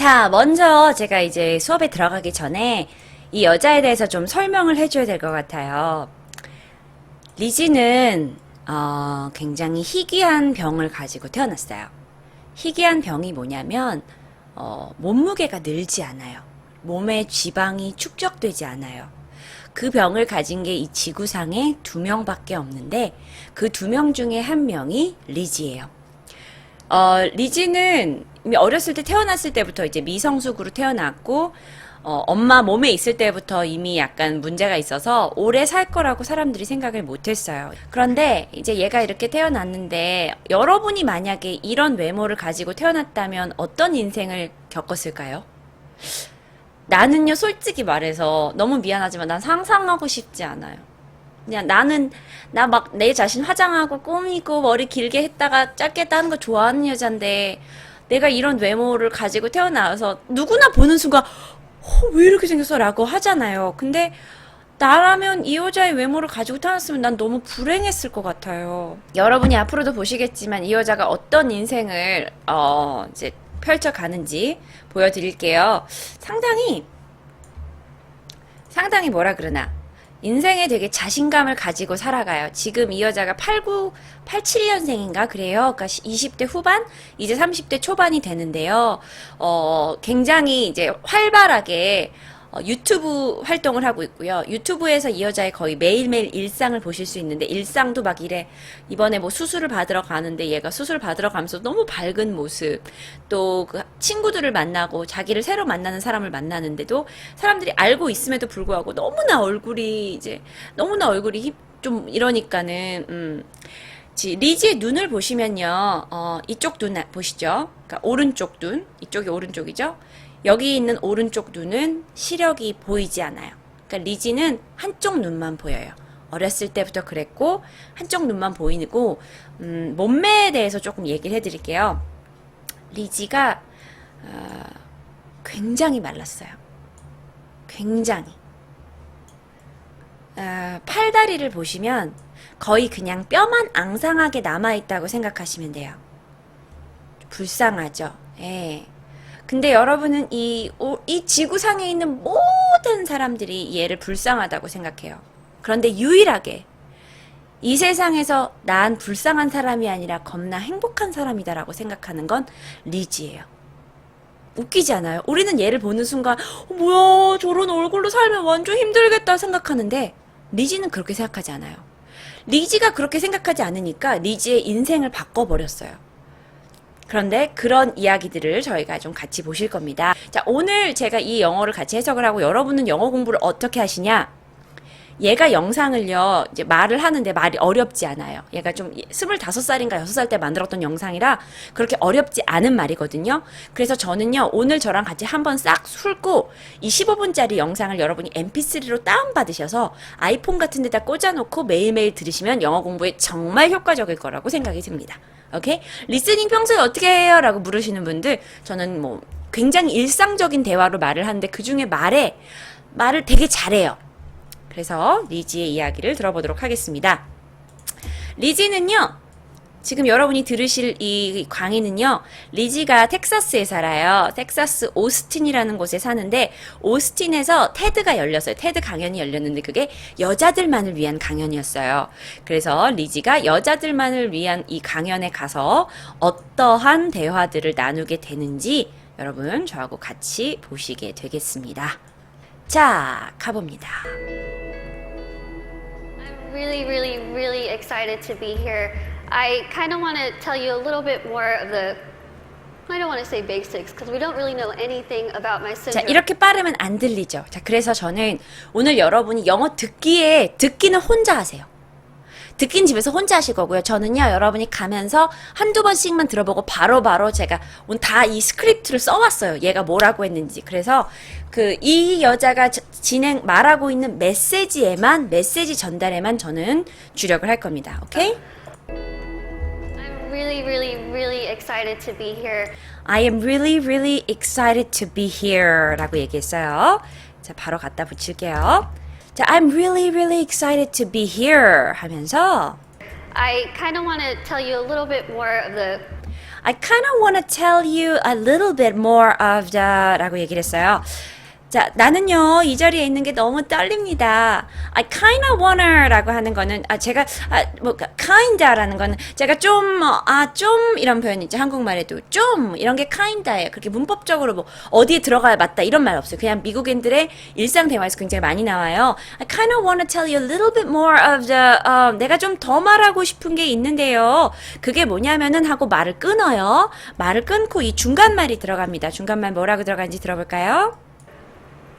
자, 먼저 제가 이제 수업에 들어가기 전에 이 여자에 대해서 좀 설명을 해줘야 될 것 같아요. 리지는 굉장히 희귀한 병을 가지고 태어났어요. 희귀한 병이 뭐냐면 몸무게가 늘지 않아요. 몸에 지방이 축적되지 않아요. 그 병을 가진 게 이 지구상에 2명밖에 없는데 그 2명 중에 1명이 리지예요. 리지는 이미 어렸을 때 태어났을 때부터 이제 미성숙으로 태어났고 엄마 몸에 있을 때부터 이미 약간 문제가 있어서 오래 살 거라고 사람들이 생각을 못 했어요. 그런데 이제 얘가 이렇게 태어났는데 여러분이 만약에 이런 외모를 가지고 태어났다면 어떤 인생을 겪었을까요? 나는요, 솔직히 말해서 너무 미안하지만 난 상상하고 싶지 않아요. 그냥 나 막 내 자신 화장하고 꾸미고 머리 길게 했다가 짧게 했다 하는 거 좋아하는 여잔데 내가 이런 외모를 가지고 태어나서 누구나 보는 순간 왜 이렇게 생겼어? 라고 하잖아요. 근데 나라면 이 여자의 외모를 가지고 태어났으면 난 너무 불행했을 것 같아요. 여러분이 앞으로도 보시겠지만 이 여자가 어떤 인생을 이제 펼쳐가는지 보여드릴게요. 상당히 뭐라 그러나 인생에 되게 자신감을 가지고 살아가요. 지금 이 여자가 87년생인가 그래요. 그러니까 20대 후반, 이제 30대 초반이 되는데요. 굉장히 이제 활발하게 유튜브 활동을 하고 있고요. 유튜브에서 이 여자의 거의 매일매일 일상을 보실 수 있는데 일상도 막 이래. 이번에 뭐 수술을 받으러 가는데 얘가 수술 받으러 가면서 너무 밝은 모습, 또 그 친구들을 만나고 자기를 새로 만나는 사람을 만나는데도 사람들이 알고 있음에도 불구하고 너무나 얼굴이 좀 이러니까는 리지의 눈을 보시면요. 이쪽 눈 보시죠. 그러니까 오른쪽 눈, 이쪽이 오른쪽이죠. 여기 있는 오른쪽 눈은 시력이 보이지 않아요. 그러니까 리지는 한쪽 눈만 보여요. 어렸을 때부터 그랬고 한쪽 눈만 보이고 몸매에 대해서 조금 얘기를 해드릴게요. 리지가 굉장히 말랐어요. 굉장히. 팔다리를 보시면 거의 그냥 뼈만 앙상하게 남아있다고 생각하시면 돼요. 불쌍하죠. 예. 근데 여러분은 이 지구상에 있는 모든 사람들이 얘를 불쌍하다고 생각해요. 그런데 유일하게 이 세상에서 난 불쌍한 사람이 아니라 겁나 행복한 사람이다라고 생각하는 건 리지예요. 웃기지 않아요? 우리는 얘를 보는 순간 뭐야 저런 얼굴로 살면 완전 힘들겠다 생각하는데 리지는 그렇게 생각하지 않아요. 리지가 그렇게 생각하지 않으니까 리지의 인생을 바꿔버렸어요. 그런데 그런 이야기들을 저희가 좀 같이 보실 겁니다. 자, 오늘 제가 이 영어를 같이 해석을 하고 여러분은 영어 공부를 어떻게 하시냐? 얘가 영상을요, 이제 말을 하는데 말이 어렵지 않아요. 얘가 좀 25살인가 6살 때 만들었던 영상이라 그렇게 어렵지 않은 말이거든요. 그래서 저는요, 오늘 저랑 같이 한번 싹 훑고 이 15분짜리 영상을 여러분이 mp3로 다운받으셔서 아이폰 같은 데다 꽂아놓고 매일매일 들으시면 영어 공부에 정말 효과적일 거라고 생각이 듭니다. 오케이? 리스닝 평소에 어떻게 해요? 라고 물으시는 분들, 저는 뭐 굉장히 일상적인 대화로 말을 하는데 그 중에 말을 되게 잘해요. 그래서 리지의 이야기를 들어보도록 하겠습니다. 리지는요, 지금 여러분이 들으실 이 강의는요, 리지가 텍사스에 살아요. 텍사스 오스틴이라는 곳에 사는데, 오스틴에서 테드가 열렸어요. 테드 강연이 열렸는데, 그게 여자들만을 위한 강연이었어요. 그래서 리지가 여자들만을 위한 이 강연에 가서 어떠한 대화들을 나누게 되는지 여러분 저하고 같이 보시게 되겠습니다. 자, 가봅니다. Really excited to be here. I kind of want to tell you a little bit more of I don't want to say basics because we don't really know anything about my 자, syndrome. 이렇게 빠르면 안 들리죠. 자, 그래서 저는 오늘 여러분이 영어 듣기는 혼자 하세요. 듣긴 집에서 혼자 하실 거고요. 저는요, 여러분이 가면서 한두 번씩만 들어보고 바로바로 제가 오늘 다 이 스크립트를 써왔어요. 얘가 뭐라고 했는지. 그래서 이 여자가 말하고 있는 메시지 전달에만 저는 주력을 할 겁니다. 오케이? I'm really excited to be here. I am really excited to be here 라고 얘기했어요. 자, 바로 갖다 붙일게요. 자, I'm really excited to be here 하면서 I kind of want to tell you a little bit more of I kind of want to tell you a little bit more of the 라고 얘기를 했어요. 자, 나는요, 이 자리에 있는 게 너무 떨립니다. I kind of wanna 라고 하는 거는, kinda 라는 거는, 제가 좀, 이런 표현 있죠. 한국말에도 좀, 이런 게 kinda예요. 그렇게 문법적으로 뭐, 어디에 들어가야 맞다, 이런 말 없어요. 그냥 미국인들의 일상 대화에서 굉장히 많이 나와요. I kind of wanna tell you a little bit more of the, 내가 좀 더 말하고 싶은 게 있는데요. 그게 뭐냐면은 하고 말을 끊어요. 말을 끊고 이 중간말이 들어갑니다. 중간말 뭐라고 들어가는지 들어볼까요?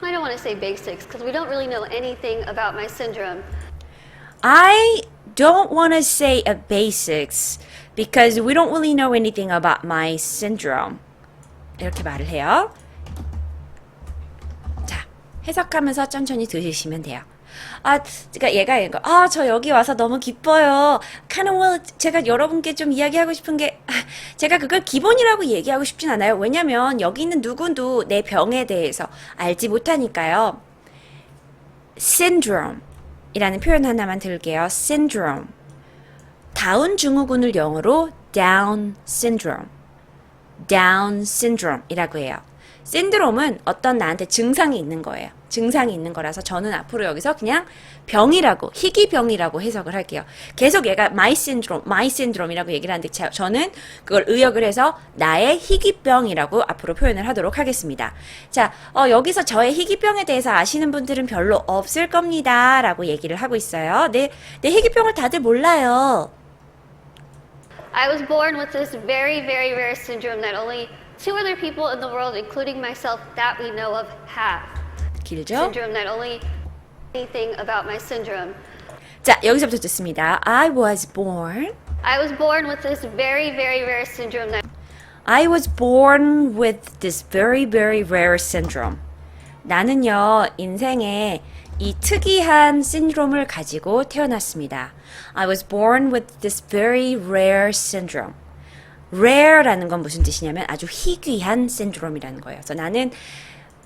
I don't want to say basics because we don't really know anything about my syndrome. I don't want to say a basics because we don't really know anything about my syndrome. 이렇게 말을 해요. 자, 해석하면서 천천히 들으시면 돼요. 그러니까 얘가 이거, 저 여기 와서 너무 기뻐요. 제가 여러분께 좀 이야기하고 싶은 게, 제가 그걸 기본이라고 얘기하고 싶진 않아요. 왜냐면 여기 있는 누구도 내 병에 대해서 알지 못하니까요. syndrome 이라는 표현 하나만 들게요. syndrome. 다운 증후군을 영어로 down syndrome. down syndrome 이라고 해요. 신드롬은 어떤 나한테 증상이 있는 거예요. 증상이 있는 거라서 저는 앞으로 여기서 그냥 병이라고, 희귀병이라고 해석을 할게요. 계속 얘가 my syndrome이라고 얘기를 하는데 저는 그걸 의역을 해서 나의 희귀병이라고 앞으로 표현을 하도록 하겠습니다. 자, 여기서 저의 희귀병에 대해서 아시는 분들은 별로 없을 겁니다. 라고 얘기를 하고 있어요. 내 희귀병을 다들 몰라요. I was born with this very, very rare syndrome that only 2 other people in the world, including myself, that we know of, have. 길죠? Syndrome that only anything about my syndrome. 자, 여기서부터 듣습니다. I was born with this very, very rare syndrome that I was born with this very, very rare syndrome. 나는요, 인생에 이 특이한 신드롬을 가지고 태어났습니다. I was born with this very rare syndrome. rare라는 건 무슨 뜻이냐면 아주 희귀한 신드롬이라는 거예요. 그래서 나는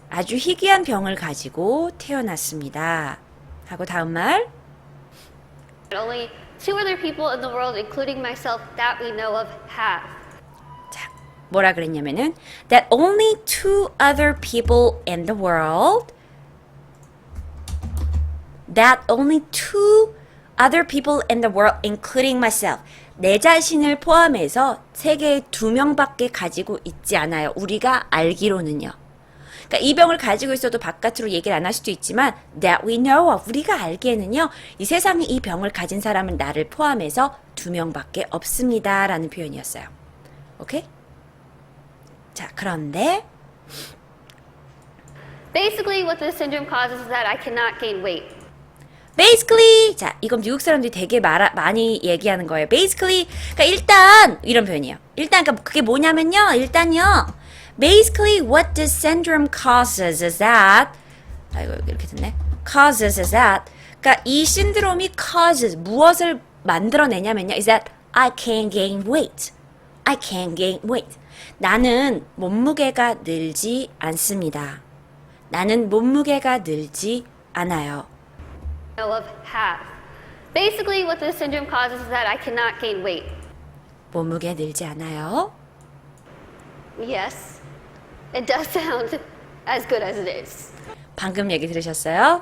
아주 희귀한 병을 가지고 태어났습니다. 하고 다음 말. only 2 other people in the world, including myself, that we know of, have. 자, 뭐라 그랬냐면은 that only 2 other people in the world that only 2 other people in the world, including myself. 내 자신을 포함해서 세계에 2명밖에 가지고 있지 않아요. 우리가 알기로는요. 그러니까 이 병을 가지고 있어도 바깥으로 얘기를 안 할 수도 있지만 that we know of, 우리가 알기에는요. 이 세상에 이 병을 가진 사람은 나를 포함해서 2명밖에 없습니다. 라는 표현이었어요. 오케이? 자, 그런데 Basically, what this syndrome causes is that I cannot gain weight. basically, 자, 이건 미국 사람들이 되게 많이 얘기하는 거예요. basically, 그러니까 일단 이런 표현이에요. 일단 그러니까 그게 뭐냐면요. 일단요. basically what this syndrome causes is that 아이고 이렇게 됐네. causes is that 그러니까 이 신드롬이 causes 무엇을 만들어내냐면요. is that I can't gain weight. I can't gain weight. 나는 몸무게가 늘지 않습니다. 나는 몸무게가 늘지 않아요. Of have. Basically, what this syndrome causes is that I cannot gain weight. 몸무게 늘지 않아요. Yes, it does sound as good as it is. 방금 얘기 들으셨어요?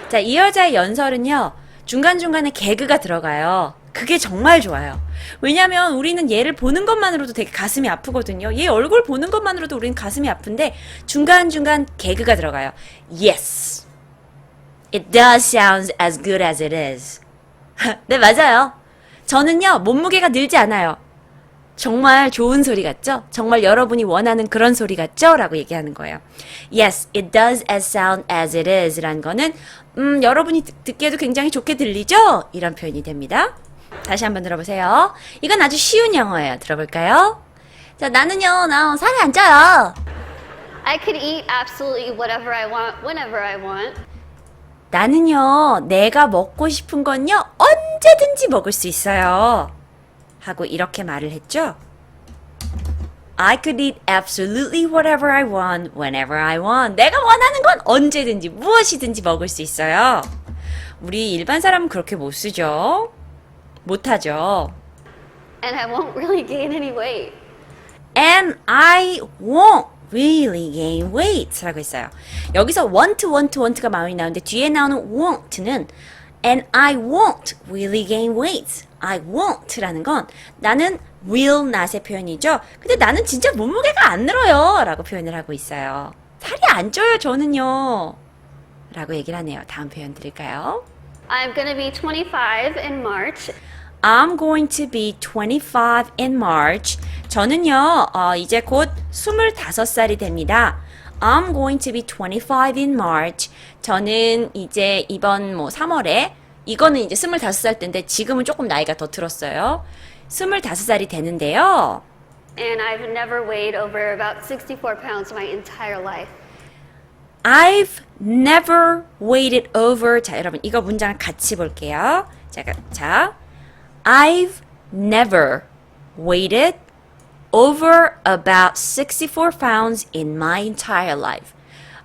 자, 이 여자의 연설은요. 중간중간에 개그가 들어가요. 그게 정말 좋아요. 왜냐면 우리는 얘를 보는 것만으로도 되게 가슴이 아프거든요. 얘 얼굴 보는 것만으로도 우리는 가슴이 아픈데 중간중간 개그가 들어가요. Yes. It does sound as good as it is. 네, 맞아요. 저는요, 몸무게가 늘지 않아요. 정말 좋은 소리 같죠? 정말 여러분이 원하는 그런 소리 같죠? 라고 얘기하는 거예요. Yes, it does sound as it is. 라는 거는, 여러분이 듣기에도 굉장히 좋게 들리죠? 이런 표현이 됩니다. 다시 한번 들어보세요. 이건 아주 쉬운 영어예요. 들어볼까요? 자, 나는요, 나 살이 안 쪄요. I could eat absolutely whatever I want, whenever I want. 나는요, 내가 먹고 싶은 건요, 언제든지 먹을 수 있어요. 하고 이렇게 말을 했죠. I could eat absolutely whatever I want, whenever I want. 내가 원하는 건 언제든지, 무엇이든지 먹을 수 있어요. 우리 일반 사람은 그렇게 못 쓰죠. 못 하죠. and I won't really gain any weight. And I won't really gain weight 라고 했어요. 여기서 want가 많이 나오는데 뒤에 나오는 won't는 and I won't really gain weight. I won't라는 건 나는 will not의 표현이죠. 근데 나는 진짜 몸무게가 안 늘어요 라고 표현을 하고 있어요. 살이 안 쪄요 저는요 라고 얘기를 하네요. 다음 표현 드릴까요? I'm gonna be 25 in March. I'm going to be 25 in March. 저는요, 이제 곧 25살이 됩니다. I'm going to be 25 in March. 저는 이제 이번 3월에, 이거는 이제 25살 때인데 지금은 조금 나이가 더 들었어요. 25살이 되는데요. And I've never weighed over about 64 pounds my entire life. I've never waited over. 자, 여러분, 이거 문장을 같이 볼게요. 자, I've never waited over about 64 pounds in my entire life.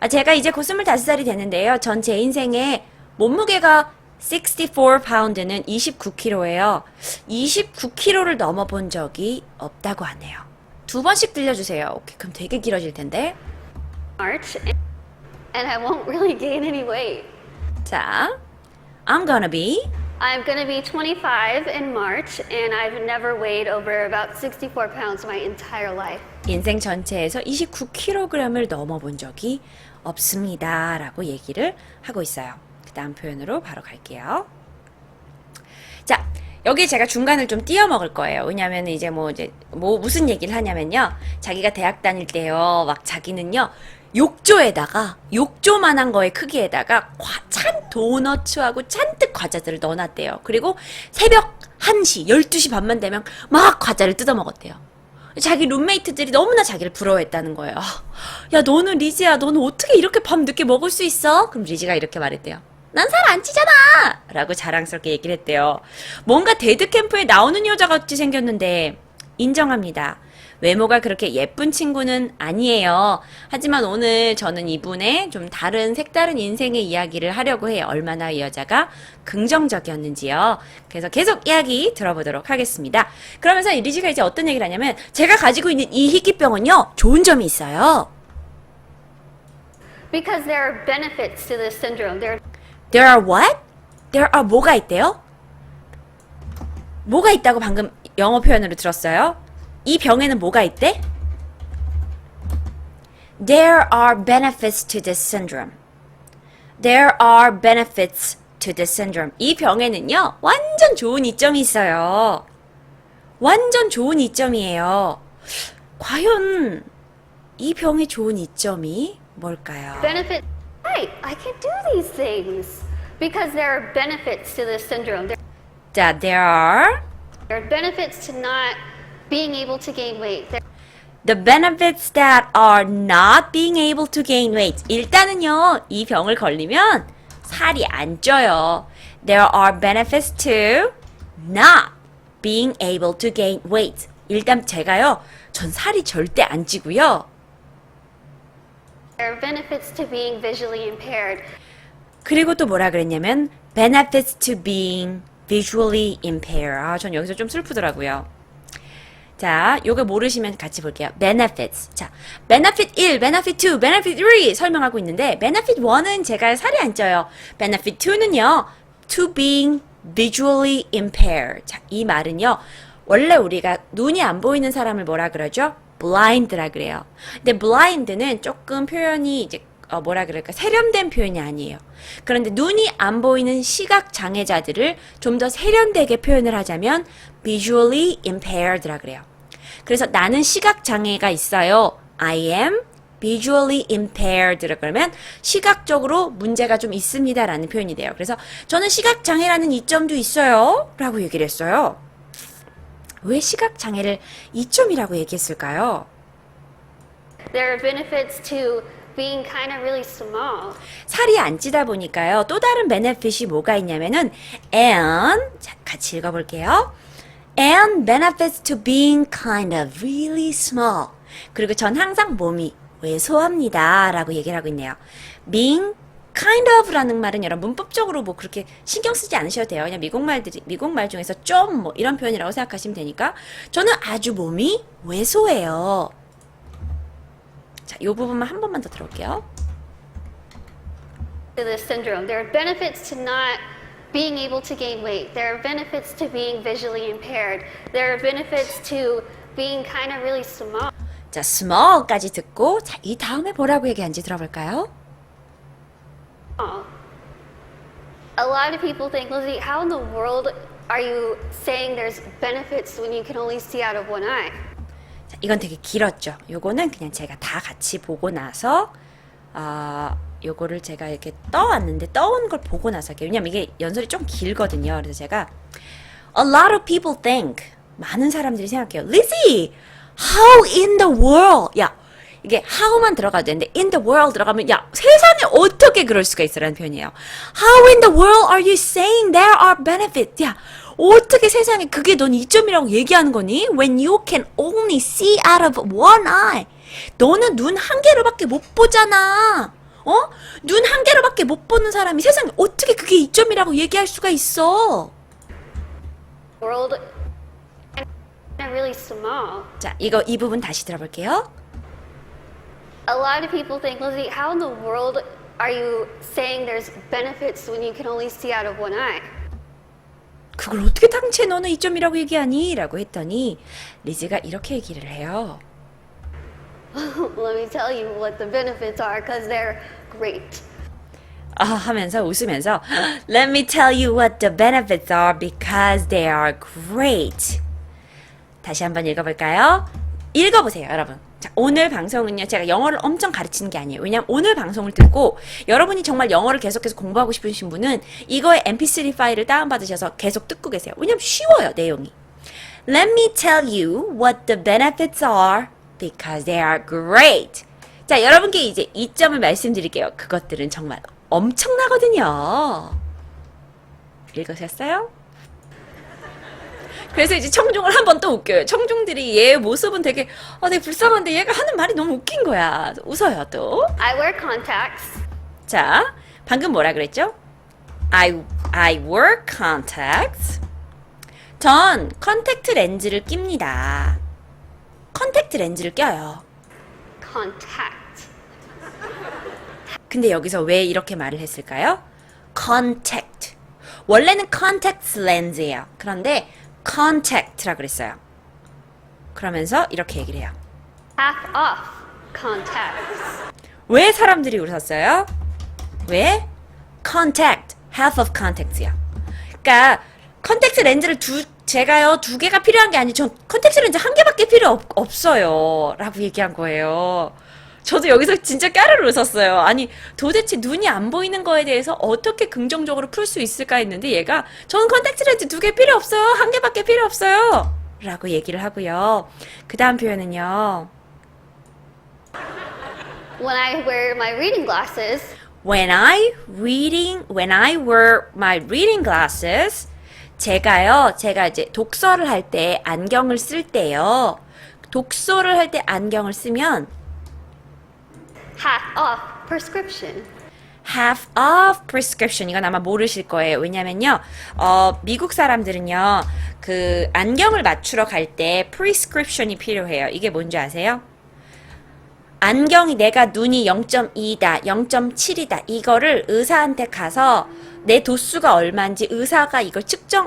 제가 이제 곧 25살이 되는데요. 전 제 인생에 몸무게가 64 pound는 29kg예요. 29kg를 넘어본 적이 없다고 하네요. 두 번씩 들려주세요. 오케이, 그럼 되게 길어질 텐데. March, and I won't really gain any weight. 자, I'm gonna be I'm gonna be 25 in March, and I've never weighed over about 64 pounds my entire life. 인생 전체에서 29kg을 넘어본 적이 없습니다. 라고 얘기를 하고 있어요. 그 다음 표현으로 바로 갈게요. 자, 여기 제가 중간을 좀 띄어 먹을 거예요. 왜냐면 이제 무슨 얘기를 하냐면요. 자기가 대학 다닐 때요. 막 자기는요. 욕조만한 거의 크기에다가 찬 도너츠하고 잔뜩 과자들을 넣어놨대요. 그리고 새벽 1시, 12시 반만 되면 막 과자를 뜯어 먹었대요. 자기 룸메이트들이 너무나 자기를 부러워했다는 거예요. 야, 너는 리지야, 너는 어떻게 이렇게 밤 늦게 먹을 수 있어? 그럼 리지가 이렇게 말했대요. 난 살 안 찌잖아! 라고 자랑스럽게 얘기를 했대요. 뭔가 데드캠프에 나오는 여자같이 생겼는데 인정합니다. 외모가 그렇게 예쁜 친구는 아니에요. 하지만 오늘 저는 이분의 좀 색다른 인생의 이야기를 하려고 해요. 얼마나 이 여자가 긍정적이었는지요. 그래서 계속 이야기 들어보도록 하겠습니다. 그러면서 리지가 이제 어떤 얘기를 하냐면 제가 가지고 있는 이 희귀병은요. 좋은 점이 있어요. Because there are benefits to this syndrome. There are what? There are 뭐가 있대요? 뭐가 있다고 방금 영어 표현으로 들었어요? 이 병에는 뭐가 있대? There are benefits to this syndrome. There are benefits to this syndrome. 이 병에는요, 완전 좋은 이점이 있어요. 완전 좋은 이점이에요. 과연 이 병의 좋은 이점이 뭘까요? Benefit. Right, I can do these things because there are benefits to this syndrome. 자, there are benefits to not being able to gain weight. the benefits that are not being able to gain weight. 일단은요, 이 병을 걸리면 살이 안 쪄요. There are benefits to not being able to gain weight. 일단 제가요, 전 살이 절대 안 찌고요. There are benefits to being visually impaired. 그리고 또 뭐라 그랬냐면 benefits to being visually impaired. 전 여기서 좀 슬프더라고요. 자, 요거 모르시면 같이 볼게요. benefits. 자, benefit 1, benefit 2, benefit 3 설명하고 있는데 benefit 1은 제가 살이 안 쪄요. benefit 2는요. to being visually impaired. 자, 이 말은요. 원래 우리가 눈이 안 보이는 사람을 뭐라 그러죠? blind라 그래요. 근데 blind는 조금 표현이 이제 뭐라 그럴까? 세련된 표현이 아니에요. 그런데 눈이 안 보이는 시각 장애자들을 좀 더 세련되게 표현을 하자면 visually impaired라 그래요. 그래서 나는 시각 장애가 있어요. I am visually impaired라 그러면 시각적으로 문제가 좀 있습니다라는 표현이 돼요. 그래서 저는 시각 장애라는 이점도 있어요라고 얘기를 했어요. 왜 시각 장애를 이점이라고 얘기했을까요? There are benefits to being kind of really small. 살이 안 찌다 보니까요. 또 다른 베네핏이 뭐가 있냐면은 and 자, 같이 읽어볼게요. And benefits to being kind of really small. 그리고 전 항상 몸이 왜소합니다 라고 얘기를 하고 있네요. Being kind of라는 말은 여러분 문법적으로 뭐 그렇게 신경 쓰지 않으셔도 돼요. 그냥 미국 말 중에서 좀 뭐 이런 표현이라고 생각하시면 되니까 저는 아주 몸이 왜소해요. 자, 이 부분만 한 번만 더 들어볼게요. To this syndrome. There are benefits to not being able to gain weight. There are benefits to being visually impaired. There are benefits to being kind of really small. 자, small까지 듣고 자, 이 다음에 뭐라고 얘기한지 들어볼까요? A lot of people think, Lizzie, how in the world are you saying there's benefits when you can only see out of one eye? 자, 이건 되게 길었죠. 요거는 그냥 제가 다 같이 보고 나서 요거를 제가 이렇게 떠왔는데 떠온 걸 보고 나서 할게요. 왜냐면 이게 연설이 좀 길거든요. 그래서 제가 A lot of people think 많은 사람들이 생각해요. Lizzie, how in the world? 야, 이게 how만 들어가도 되는데 in the world 들어가면 야, 세상에 어떻게 그럴 수가 있어라는 표현이에요. How in the world are you saying there are benefits? 야, 어떻게 세상에 그게 넌 이점이라고 얘기하는 거니? When you can only see out of one eye. 너는 눈 한 개로밖에 못 보잖아. 눈 한 개로밖에 못 보는 사람이 세상에 어떻게 그게 이점이라고 얘기할 수가 있어? World and really small. 자, 이 부분 다시 들어볼게요. A lot of people think, Lizzie, how in the world are you saying there's benefits when you can only see out of one eye? 그걸 어떻게 당최 너는 이점이라고 얘기하니? 라고 했더니 리즈가 이렇게 얘기를 해요. Let me tell you what the benefits are because they're great. 하면서 웃으면서 Let me tell you what the benefits are because they are great. 다시 한번 읽어볼까요? 읽어보세요, 여러분. 자, 오늘 방송은요, 제가 영어를 엄청 가르치는 게 아니에요. 왜냐면 오늘 방송을 듣고 여러분이 정말 영어를 계속해서 공부하고 싶으신 분은 이거의 mp3 파일을 다운받으셔서 계속 듣고 계세요. 왜냐면 쉬워요, 내용이. Let me tell you what the benefits are because they are great. 자, 여러분께 이제 이점을 말씀드릴게요. 그것들은 정말 엄청나거든요. 읽으셨어요? 그래서 이제 청중을 한 번 또 웃겨요. 청중들이 얘 모습은 되게 되게 불쌍한데 얘가 하는 말이 너무 웃긴 거야. 웃어요 또. I wear contacts. 자, 방금 뭐라 그랬죠? I wear contacts. 전 컨택트 렌즈를 낍니다. 컨택트 렌즈를 껴요. Contact. 근데 여기서 왜 이렇게 말을 했을까요? contact. 원래는 contacts 렌즈예요. 그런데 contact라 그랬어요. 그러면서 이렇게 얘기를 해요. Half off contacts. 왜 사람들이 웃었어요? 왜? contact, half of contacts야. 그러니까 컨택트 렌즈를 제가요 2개가 필요한 게 아니고 전 컨택트 렌즈 1개밖에 필요 없어요 라고 얘기한 거예요. 저도 여기서 진짜 까르르 웃었어요. 아니 도대체 눈이 안 보이는 거에 대해서 어떻게 긍정적으로 풀 수 있을까 했는데 얘가 저는 컨택트 렌즈 2개 필요 없어요. 1개밖에 필요 없어요 라고 얘기를 하고요. 그 다음 표현은요. When I wear my reading glasses, When I wear my reading glasses, 제가 이제 독서를 할 때 안경을 쓸 때요. 독서를 할 때 안경을 쓰면 half off prescription. half off prescription. 이건 아마 모르실 거예요. 왜냐면요, 미국 사람들은요, 그 안경을 맞추러 갈 때 prescription이 필요해요. 이게 뭔지 아세요? 안경이 내가 눈이 0.2다, 0.7이다. 이거를 의사한테 가서 내 도수가 얼마인지 의사가 이걸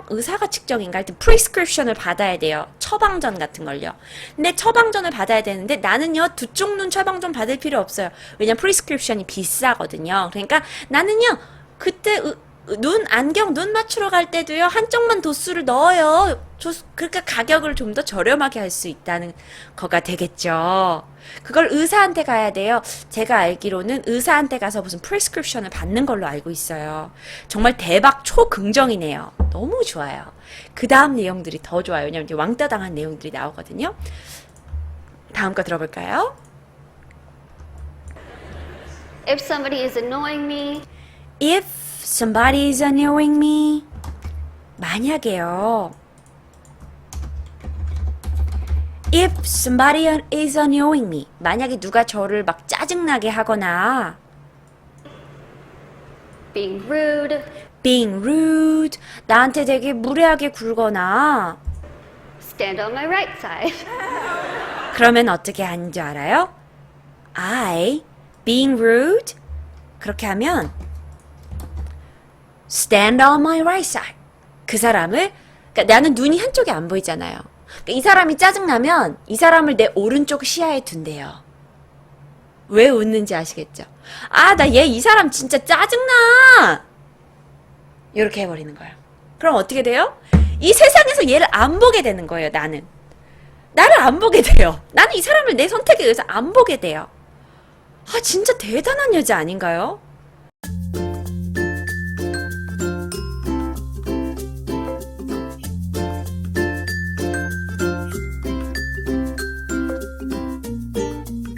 의사가 측정인가 하여튼 프리스크립션을 받아야 돼요. 처방전 같은 걸요. 근데 처방전을 받아야 되는데 나는요, 두 쪽 눈 처방전 받을 필요 없어요. 왜냐면 프리스크립션이 비싸거든요. 그러니까 나는요, 그때 안경 눈 맞추러 갈 때도요, 한쪽만 도수를 넣어요. 그러니까 가격을 좀 더 저렴하게 할 수 있다는 거가 되겠죠. 그걸 의사한테 가야 돼요. 제가 알기로는 의사한테 가서 무슨 프리스크립션을 받는 걸로 알고 있어요. 정말 대박 초긍정이네요. 너무 좋아요. 그 다음 내용들이 더 좋아요. 왜냐면 이제 왕따 당한 내용들이 나오거든요. 다음 거 들어볼까요? If somebody is annoying me, If somebody is annoying me, 만약에요. If somebody is annoying me, 만약에 누가 저를 막 짜증나게 하거나 being rude, being rude. 나한테 되게 무례하게 굴거나. stand on my right side. 그러면 어떻게 하는 줄 알아요? I, being rude. 그렇게 하면 stand on my right side. 그 사람을, 그러니까 나는 눈이 한쪽에 안 보이잖아요. 그러니까 이 사람이 짜증나면 이 사람을 내 오른쪽 시야에 둔대요. 왜 웃는지 아시겠죠? 아, 나 이 사람 진짜 짜증나! 이렇게 해버리는 거예요. 그럼 어떻게 돼요? 이 세상에서 얘를 안 보게 되는 거예요, 나는. 나를 안 보게 돼요. 나는 이 사람을 내 선택에 의해서 안 보게 돼요. 아, 진짜 대단한 여자 아닌가요?